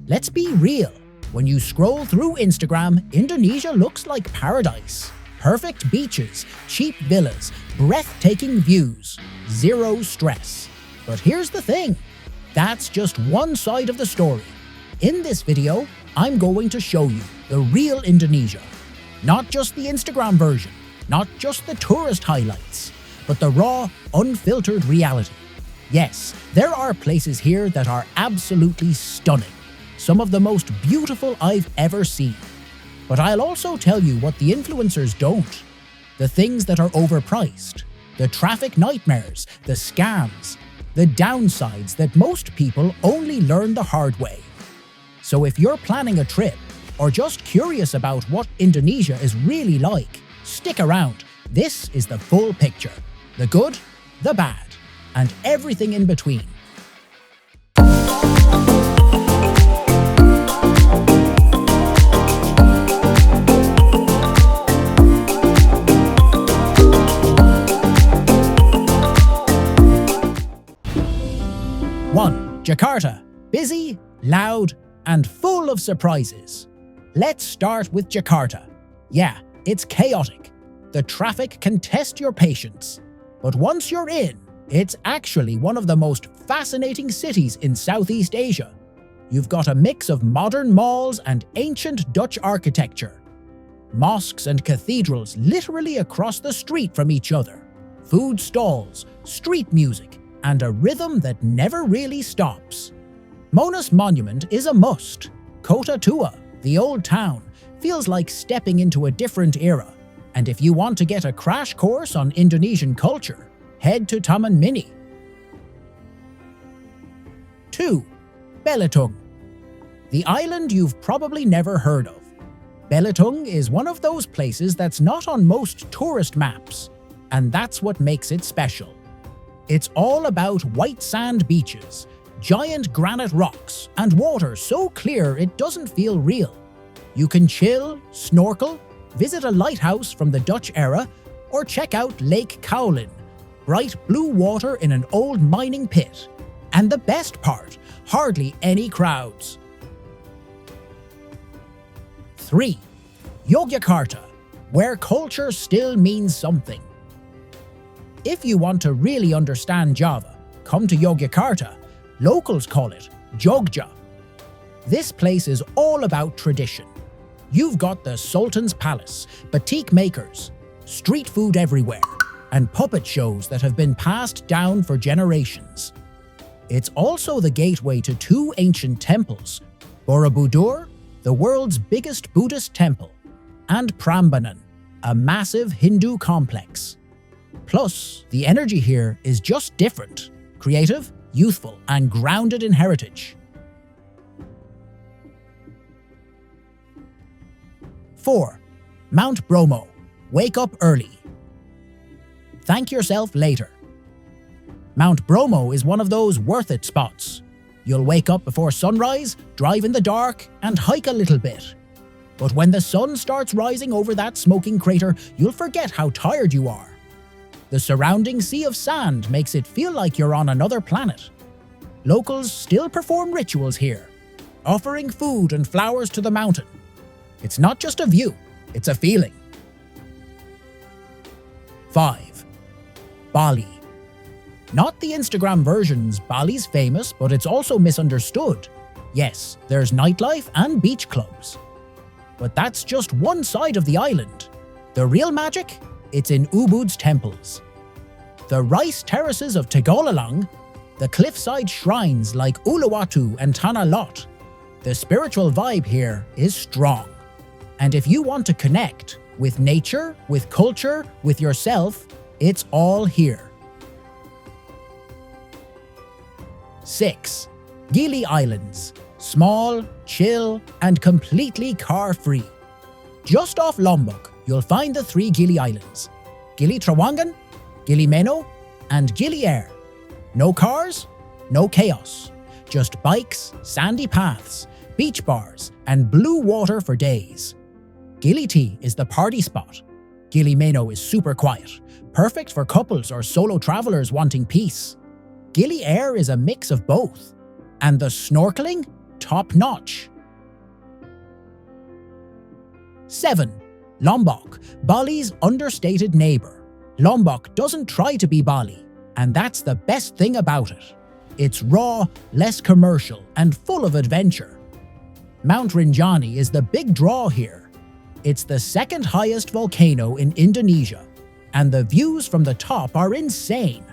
Let's be real. When you scroll through Instagram, Indonesia looks like paradise. Perfect beaches, cheap villas, breathtaking views, zero stress. But here's the thing. That's just one side of the story. In this video, I'm going to show you the real Indonesia. Not just the Instagram version, not just the tourist highlights, but the raw, unfiltered reality. Yes, there are places here that are absolutely stunning. Some of the most beautiful I've ever seen. But I'll also tell you what the influencers don't. The things that are overpriced, the traffic nightmares, the scams, the downsides that most people only learn the hard way. So if you're planning a trip, or just curious about what Indonesia is really like, stick around. This is the full picture. The good, the bad, and everything in between. One, Jakarta. Busy, loud, and full of surprises. Let's start with Jakarta. Yeah, it's chaotic. The traffic can test your patience. But once you're in, it's actually one of the most fascinating cities in Southeast Asia. You've got a mix of modern malls and ancient Dutch architecture. Mosques and cathedrals literally across the street from each other. Food stalls, street music, and a rhythm that never really stops. Monas Monument is a must. Kota Tua, the old town, feels like stepping into a different era. And if you want to get a crash course on Indonesian culture, head to Taman Mini. 2. Belitung. The island you've probably never heard of. Belitung is one of those places that's not on most tourist maps, and that's what makes it special. It's all about white sand beaches, giant granite rocks, and water so clear it doesn't feel real. You can chill, snorkel, visit a lighthouse from the Dutch era, or check out Lake Kowloon, bright blue water in an old mining pit. And the best part, hardly any crowds. 3. Yogyakarta, where culture still means something. If you want to really understand Java, come to Yogyakarta. Locals call it Jogja. This place is all about tradition. You've got the Sultan's Palace, batik makers, street food everywhere, and puppet shows that have been passed down for generations. It's also the gateway to two ancient temples, Borobudur, the world's biggest Buddhist temple, and Prambanan, a massive Hindu complex. Plus, the energy here is just different, creative, youthful, and grounded in heritage. 4. Mount Bromo. Wake up early. Thank yourself later. Mount Bromo is one of those worth it spots. You'll wake up before sunrise, drive in the dark, and hike a little bit. But when the sun starts rising over that smoking crater, you'll forget how tired you are. The surrounding sea of sand makes it feel like you're on another planet. Locals still perform rituals here, offering food and flowers to the mountain. It's not just a view, it's a feeling. 5. Bali. Not the Instagram versions, Bali's famous, but it's also misunderstood. Yes, there's nightlife and beach clubs. But that's just one side of the island. The real magic? It's in Ubud's temples. The rice terraces of Tegolalang, the cliffside shrines like Uluwatu and Tanah Lot. The spiritual vibe here is strong. And if you want to connect with nature, with culture, with yourself, it's all here. 6. Gili Islands. Small, chill, and completely car-free. Just off Lombok, you'll find the 3 Gili Islands. Gili Trawangan, Gili Meno, and Gili Air. No cars, no chaos. Just bikes, sandy paths, beach bars, and blue water for days. Gili Tea is the party spot. Gili Meno is super quiet, perfect for couples or solo travelers wanting peace. Gili Air is a mix of both. And the snorkeling? top-notch. 7. Lombok, Bali's understated neighbor. Lombok doesn't try to be Bali, and that's the best thing about it. It's raw, less commercial, and full of adventure. Mount Rinjani is the big draw here. It's the second highest volcano in Indonesia, and the views from the top are insane.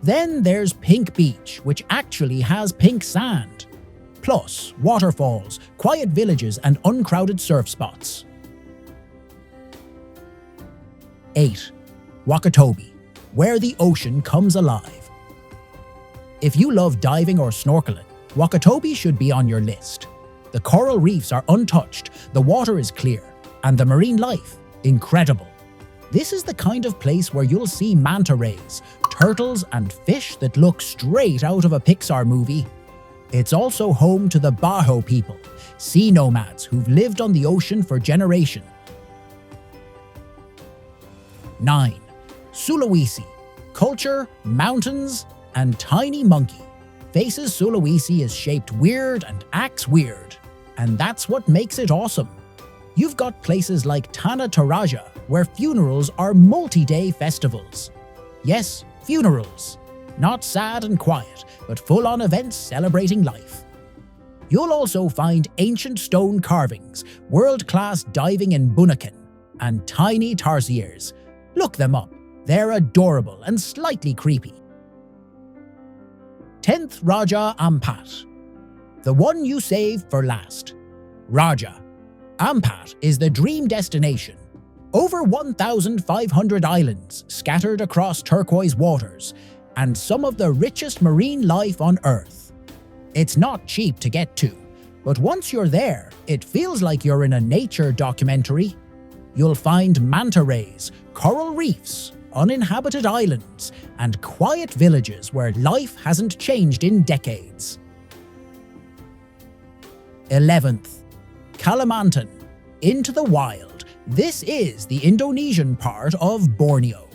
Then there's Pink Beach, which actually has pink sand. Plus, waterfalls, quiet villages, and uncrowded surf spots. 8. Wakatobi, where the ocean comes alive. If you love diving or snorkeling, Wakatobi should be on your list. The coral reefs are untouched, the water is clear, and the marine life, incredible. This is the kind of place where you'll see manta rays, turtles, and fish that look straight out of a Pixar movie. It's also home to the Baho people, sea nomads who've lived on the ocean for generations. 9. Sulawesi, culture, mountains, and tiny monkey. Faces Sulawesi is shaped weird and acts weird, and that's what makes it awesome. You've got places like Tanah Toraja, where funerals are multi-day festivals. Yes, funerals. Not sad and quiet, but full-on events celebrating life. You'll also find ancient stone carvings, world-class diving in Bunaken, and tiny tarsiers. Look them up. They're adorable and slightly creepy. 10th Raja Ampat, the one you save for last. Raja Ampat is the dream destination. Over 1,500 islands scattered across turquoise waters, and some of the richest marine life on Earth. It's not cheap to get to, but once you're there, it feels like you're in a nature documentary. You'll find manta rays, coral reefs, uninhabited islands, and quiet villages where life hasn't changed in decades. 11th. Kalimantan, into the wild. This is the Indonesian part of Borneo,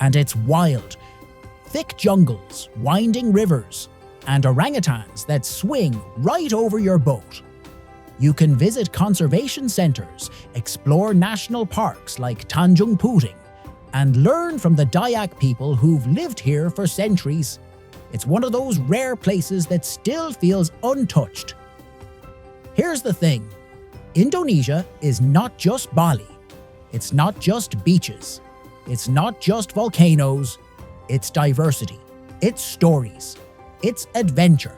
and it's wild. Thick jungles, winding rivers, and orangutans that swing right over your boat. You can visit conservation centers, explore national parks like Tanjung Puting, and learn from the Dayak people who've lived here for centuries. It's one of those rare places that still feels untouched. Here's the thing. Indonesia is not just Bali. It's not just beaches. It's not just volcanoes. It's diversity. It's stories. It's adventure.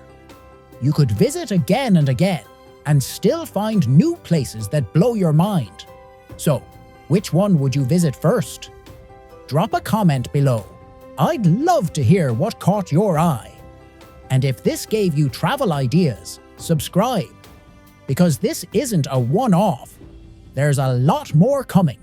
You could visit again and again and still find new places that blow your mind. So, which one would you visit first? Drop a comment below. I'd love to hear what caught your eye. And if this gave you travel ideas, subscribe. Because this isn't a one-off. There's a lot more coming.